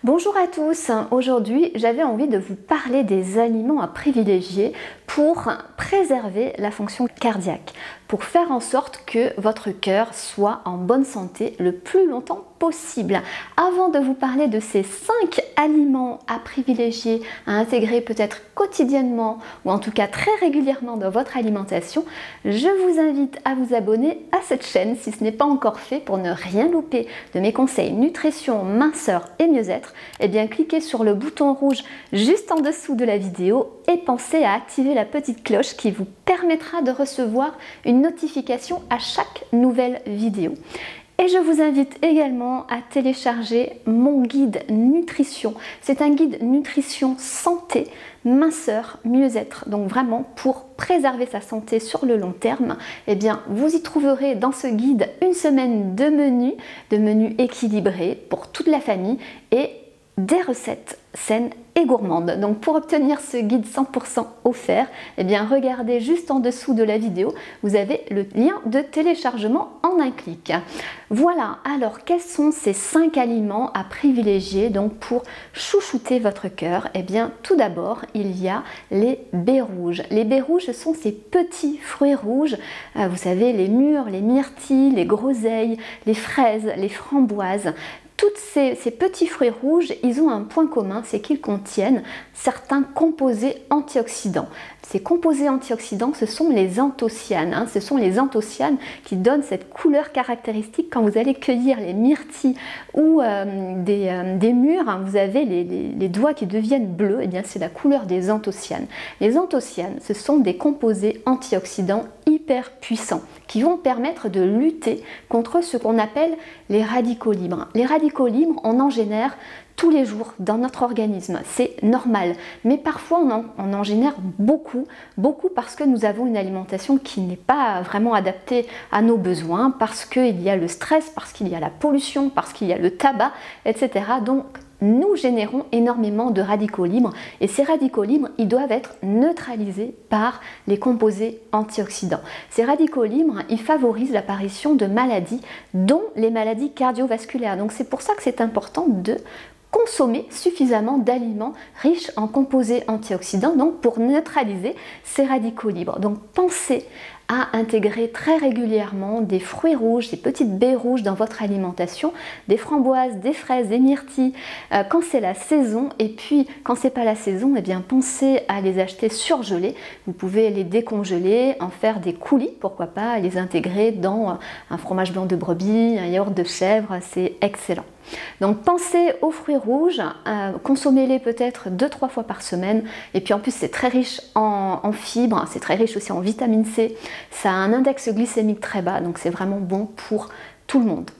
Bonjour à tous, aujourd'hui j'avais envie de vous parler des aliments à privilégier pour préserver la fonction cardiaque, pour faire en sorte que votre cœur soit en bonne santé le plus longtemps possible. Avant de vous parler de ces 5 aliments à privilégier, à intégrer peut-être quotidiennement ou en tout cas très régulièrement dans votre alimentation, je vous invite à vous abonner à cette chaîne si ce n'est pas encore fait pour ne rien louper de mes conseils nutrition, minceur et mieux-être. Eh bien cliquez sur le bouton rouge juste en dessous de la vidéo et pensez à activer la petite cloche qui vous permettra de recevoir une notification à chaque nouvelle vidéo. Et je vous invite également à télécharger mon guide nutrition. C'est un guide nutrition santé, minceur, mieux-être. Donc vraiment pour préserver sa santé sur le long terme, eh bien vous y trouverez dans ce guide une semaine de menus équilibrés pour toute la famille et des recettes saines et gourmandes. Donc pour obtenir ce guide 100% offert, eh bien regardez juste en dessous de la vidéo, vous avez le lien de téléchargement en un clic. Voilà, alors quels sont ces 5 aliments à privilégier donc pour chouchouter votre cœur? Eh bien tout d'abord, il y a les baies rouges. Les baies rouges, ce sont ces petits fruits rouges, vous savez, les mûres, les myrtilles, les groseilles, les fraises, les framboises. Tous ces petits fruits rouges, ils ont un point commun, c'est qu'ils contiennent certains composés antioxydants. Ces composés antioxydants, ce sont les anthocyanes. Ce sont les anthocyanes qui donnent cette couleur caractéristique quand vous allez cueillir les myrtilles ou des mûres. Vous avez les doigts qui deviennent bleus, et bien c'est la couleur des anthocyanes. Les anthocyanes, ce sont des composés antioxydants hyper puissants qui vont permettre de lutter contre ce qu'on appelle les radicaux libres. Les radicaux libres, on en génère tous les jours dans notre organisme, c'est normal, mais parfois on en génère beaucoup parce que nous avons une alimentation qui n'est pas vraiment adaptée à nos besoins, parce qu'il y a le stress, parce qu'il y a la pollution, parce qu'il y a le tabac, etc. Donc nous générons énormément de radicaux libres et ces radicaux libres, ils doivent être neutralisés par les composés antioxydants. Ces radicaux libres, ils favorisent l'apparition de maladies, dont les maladies cardiovasculaires. Donc c'est pour ça que c'est important de consommer suffisamment d'aliments riches en composés antioxydants, donc pour neutraliser ces radicaux libres. Donc pensez à intégrer très régulièrement des fruits rouges, des petites baies rouges dans votre alimentation, des framboises, des fraises, des myrtilles, quand c'est la saison. Et puis quand c'est pas la saison, eh bien pensez à les acheter surgelés. Vous pouvez les décongeler, en faire des coulis, pourquoi pas, les intégrer dans un fromage blanc de brebis, un yaourt de chèvre, c'est excellent. Donc pensez aux fruits rouges, consommez-les peut-être 2-3 fois par semaine, et puis en plus c'est très riche en fibres, c'est très riche aussi en vitamine C, ça a un index glycémique très bas, donc c'est vraiment bon pour tout le monde.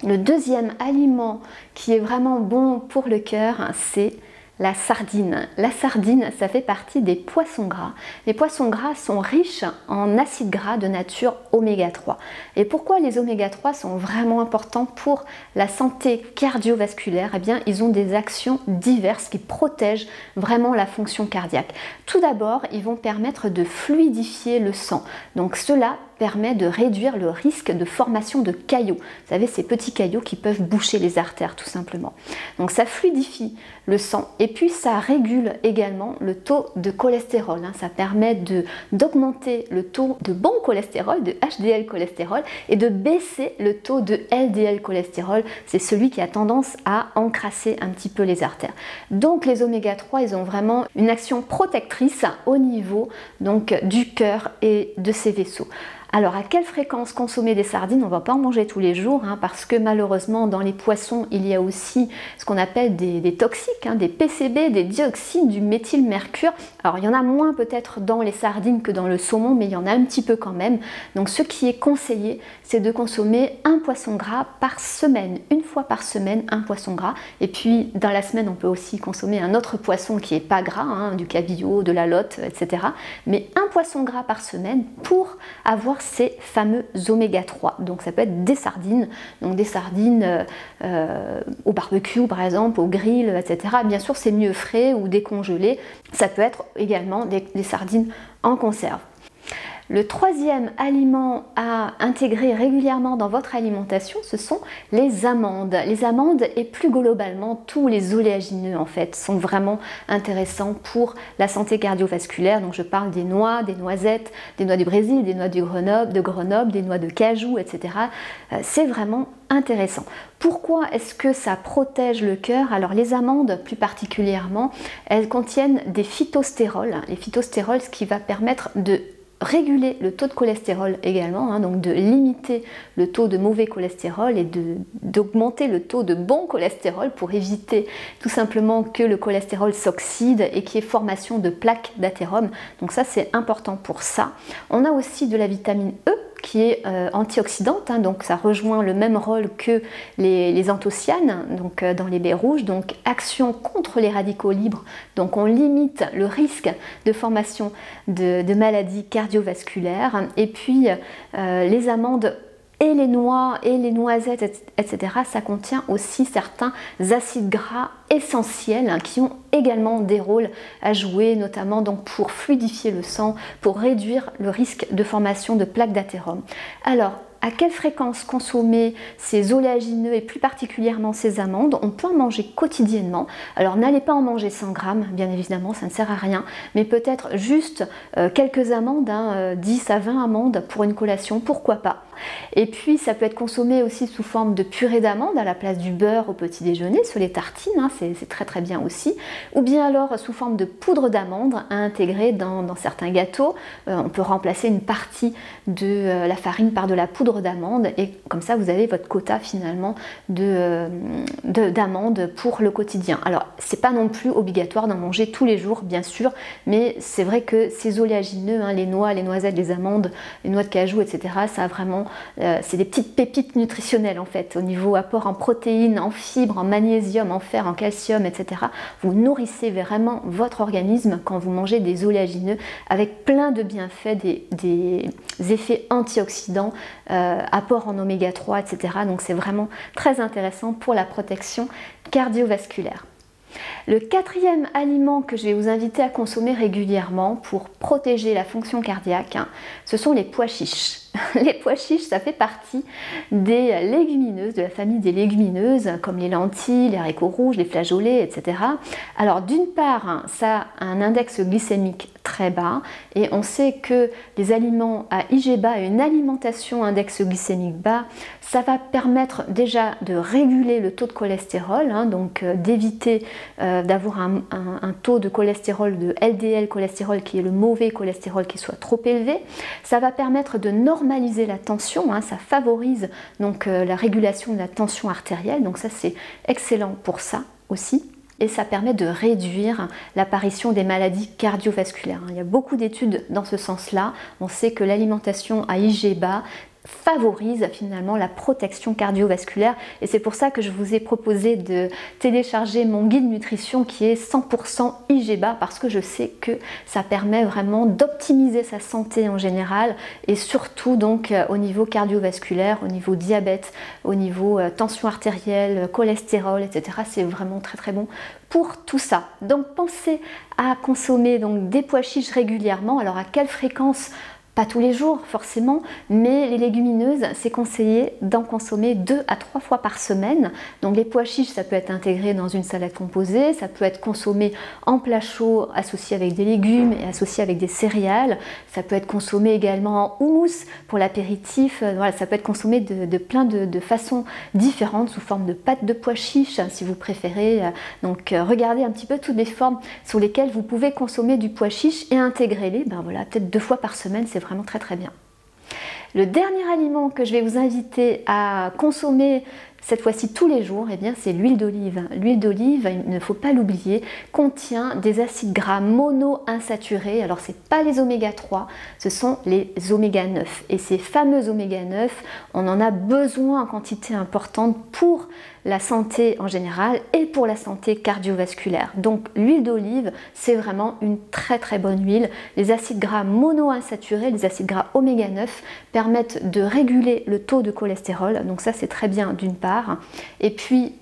Le deuxième aliment qui est vraiment bon pour le cœur, c'est la sardine. La sardine, ça fait partie des poissons gras. Les poissons gras sont riches en acides gras de nature oméga 3. Et pourquoi les oméga 3 sont vraiment importants pour la santé cardiovasculaire? Eh bien, ils ont des actions diverses qui protègent vraiment la fonction cardiaque. Tout d'abord, ils vont permettre de fluidifier le sang. Donc cela permet de réduire le risque de formation de caillots. Vous savez, ces petits caillots qui peuvent boucher les artères tout simplement. Donc ça fluidifie le sang et puis ça régule également le taux de cholestérol. Ça permet d'augmenter le taux de bon cholestérol, de HDL cholestérol, et de baisser le taux de LDL cholestérol. C'est celui qui a tendance à encrasser un petit peu les artères. Donc les oméga 3, ils ont vraiment une action protectrice au niveau donc du cœur et de ses vaisseaux. Alors à quelle fréquence consommer des sardines? On ne va pas en manger tous les jours parce que malheureusement dans les poissons il y a aussi ce qu'on appelle des toxiques, des PCB, des dioxydes du méthylmercure. Alors il y en a moins peut-être dans les sardines que dans le saumon, mais il y en a un petit peu quand même. Donc ce qui est conseillé, c'est de consommer un poisson gras par semaine, une fois par semaine un poisson gras. Et puis dans la semaine on peut aussi consommer un autre poisson qui n'est pas gras, du cabillaud, de la lotte, etc. Mais un poisson gras par semaine pour avoir ces fameux oméga 3. Donc ça peut être des sardines, donc des sardines au barbecue par exemple, au grill, etc. Bien sûr c'est mieux frais ou décongelé. Ça peut être également des sardines en conserve. Le troisième aliment à intégrer régulièrement dans votre alimentation, ce sont les amandes. Les amandes et plus globalement tous les oléagineux en fait sont vraiment intéressants pour la santé cardiovasculaire. Donc je parle des noix, des noisettes, des noix du Brésil, des noix de Grenoble, des noix de cajou, etc. C'est vraiment intéressant. Pourquoi est-ce que ça protège le cœur? Alors les amandes plus particulièrement, elles contiennent des phytostérols. Les phytostérols, ce qui va permettre de réguler le taux de cholestérol également, donc de limiter le taux de mauvais cholestérol et d'augmenter le taux de bon cholestérol pour éviter tout simplement que le cholestérol s'oxyde et qu'il y ait formation de plaques d'athérome. Donc ça c'est important pour ça. On a aussi de la vitamine E qui est antioxydante, donc ça rejoint le même rôle que les anthocyanes donc, dans les baies rouges, donc action contre les radicaux libres, donc on limite le risque de formation de maladies cardiovasculaires. Et puis les amandes et les noix et les noisettes, etc., ça contient aussi certains acides gras essentiels qui ont également des rôles à jouer, notamment donc pour fluidifier le sang, pour réduire le risque de formation de plaques d'athérome. Alors, à quelle fréquence consommer ces oléagineux et plus particulièrement ces amandes? On peut en manger quotidiennement. Alors n'allez pas en manger 100 grammes, bien évidemment, ça ne sert à rien, mais peut-être juste quelques amandes, 10 à 20 amandes pour une collation, pourquoi pas. Et puis ça peut être consommé aussi sous forme de purée d'amandes à la place du beurre au petit déjeuner, sur les tartines, c'est très très bien aussi. Ou bien alors sous forme de poudre d'amande à intégrer dans certains gâteaux. On peut remplacer une partie de la farine par de la poudre d'amande et comme ça vous avez votre quota finalement d'amandes pour le quotidien. Alors c'est pas non plus obligatoire d'en manger tous les jours bien sûr, mais c'est vrai que ces oléagineux, les noix, les noisettes, les amandes, les noix de cajou, etc., ça a vraiment c'est des petites pépites nutritionnelles en fait au niveau apport en protéines, en fibres, en magnésium, en fer, en calcium, etc. Vous nourrissez vraiment votre organisme quand vous mangez des oléagineux avec plein de bienfaits, des effets antioxydants, apport en oméga 3, etc. Donc c'est vraiment très intéressant pour la protection cardiovasculaire. Le quatrième aliment que je vais vous inviter à consommer régulièrement pour protéger la fonction cardiaque, ce sont les pois chiches. Les pois chiches, ça fait partie des légumineuses, de la famille des légumineuses, comme les lentilles, les haricots rouges, les flageolets, etc. Alors d'une part, ça a un index glycémique très bas et on sait que les aliments à IG bas et une alimentation index glycémique bas, ça va permettre déjà de réguler le taux de cholestérol, donc d'éviter d'avoir un taux de cholestérol, de LDL cholestérol qui est le mauvais cholestérol qui soit trop élevé. Ça va permettre de normaliser la tension, ça favorise donc la régulation de la tension artérielle, donc ça c'est excellent pour ça aussi. Et ça permet de réduire l'apparition des maladies cardiovasculaires. Il y a beaucoup d'études dans ce sens-là. On sait que l'alimentation à IG bas favorise finalement la protection cardiovasculaire et c'est pour ça que je vous ai proposé de télécharger mon guide nutrition qui est 100% IG bas parce que je sais que ça permet vraiment d'optimiser sa santé en général et surtout donc au niveau cardiovasculaire, au niveau diabète, au niveau tension artérielle, cholestérol, etc. C'est vraiment très très bon pour tout ça. Donc pensez à consommer donc des pois chiches régulièrement. Alors à quelle fréquence? Pas tous les jours forcément, mais les légumineuses, c'est conseillé d'en consommer 2 à 3 fois par semaine. Donc les pois chiches, ça peut être intégré dans une salade composée, ça peut être consommé en plat chaud associé avec des légumes et associé avec des céréales. Ça peut être consommé également en houmous pour l'apéritif. Voilà, ça peut être consommé de plein de façons différentes, sous forme de pâte de pois chiches si vous préférez. Donc regardez un petit peu toutes les formes sur lesquelles vous pouvez consommer du pois chiche et intégrer-les. Voilà, peut-être 2 fois par semaine, c'est vraiment très très bien. Le dernier aliment que je vais vous inviter à consommer cette fois-ci tous les jours, c'est l'huile d'olive. L'huile d'olive, il ne faut pas l'oublier, contient des acides gras monoinsaturés. Alors c'est pas les oméga 3, ce sont les oméga 9. Et ces fameux oméga 9, on en a besoin en quantité importante pour la santé en général et pour la santé cardiovasculaire. Donc l'huile d'olive, c'est vraiment une très très bonne huile. Les acides gras monoinsaturés, les acides gras oméga 9 permettent de réguler le taux de cholestérol, donc ça c'est très bien d'une part. Et puis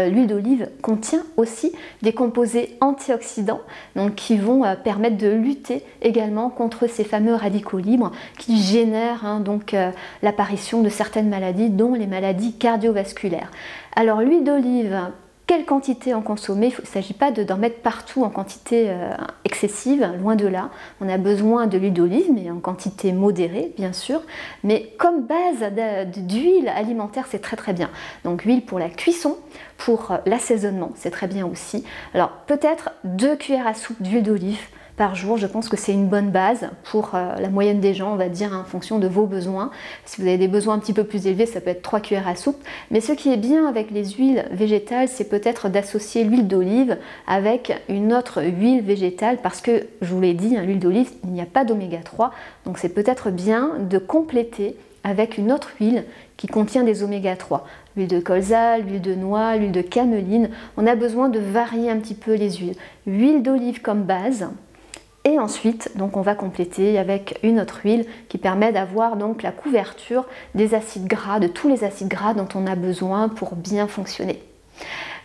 l'huile d'olive contient aussi des composés antioxydants donc, qui vont permettre de lutter également contre ces fameux radicaux libres qui génèrent l'apparition de certaines maladies, dont les maladies cardiovasculaires. Alors l'huile d'olive, quelle quantité en consommer? Il ne s'agit pas d'en mettre partout en quantité excessive, loin de là. On a besoin de l'huile d'olive, mais en quantité modérée, bien sûr. Mais comme base d'huile alimentaire, c'est très très bien. Donc huile pour la cuisson, pour l'assaisonnement, c'est très bien aussi. Alors peut-être 2 cuillères à soupe d'huile d'olive par jour, je pense que c'est une bonne base pour la moyenne des gens, on va dire, en fonction de vos besoins. Si vous avez des besoins un petit peu plus élevés, ça peut être 3 cuillères à soupe. Mais ce qui est bien avec les huiles végétales, c'est peut-être d'associer l'huile d'olive avec une autre huile végétale parce que, je vous l'ai dit, l'huile d'olive, il n'y a pas d'oméga 3. Donc c'est peut-être bien de compléter avec une autre huile qui contient des oméga 3. L'huile de colza, l'huile de noix, l'huile de cameline. On a besoin de varier un petit peu les huiles. Huile d'olive comme base. Et ensuite, donc on va compléter avec une autre huile qui permet d'avoir donc la couverture des acides gras, de tous les acides gras dont on a besoin pour bien fonctionner.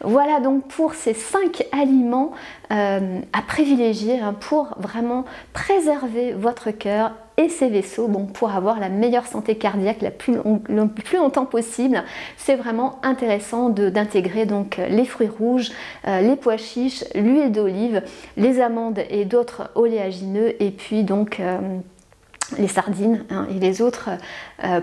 Voilà donc pour ces 5 aliments à privilégier pour vraiment préserver votre cœur et ses vaisseaux, pour avoir la meilleure santé cardiaque le plus longtemps possible. C'est vraiment intéressant d'intégrer donc les fruits rouges, les pois chiches, l'huile d'olive, les amandes et d'autres oléagineux, et puis donc les sardines et les autres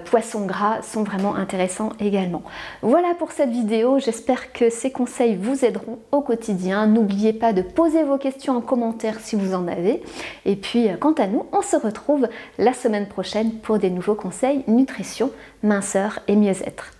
poissons gras sont vraiment intéressants également. Voilà pour cette vidéo, j'espère que ces conseils vous aideront au quotidien. N'oubliez pas de poser vos questions en commentaire si vous en avez. Et puis quant à nous, on se retrouve la semaine prochaine pour des nouveaux conseils nutrition, minceur et mieux-être.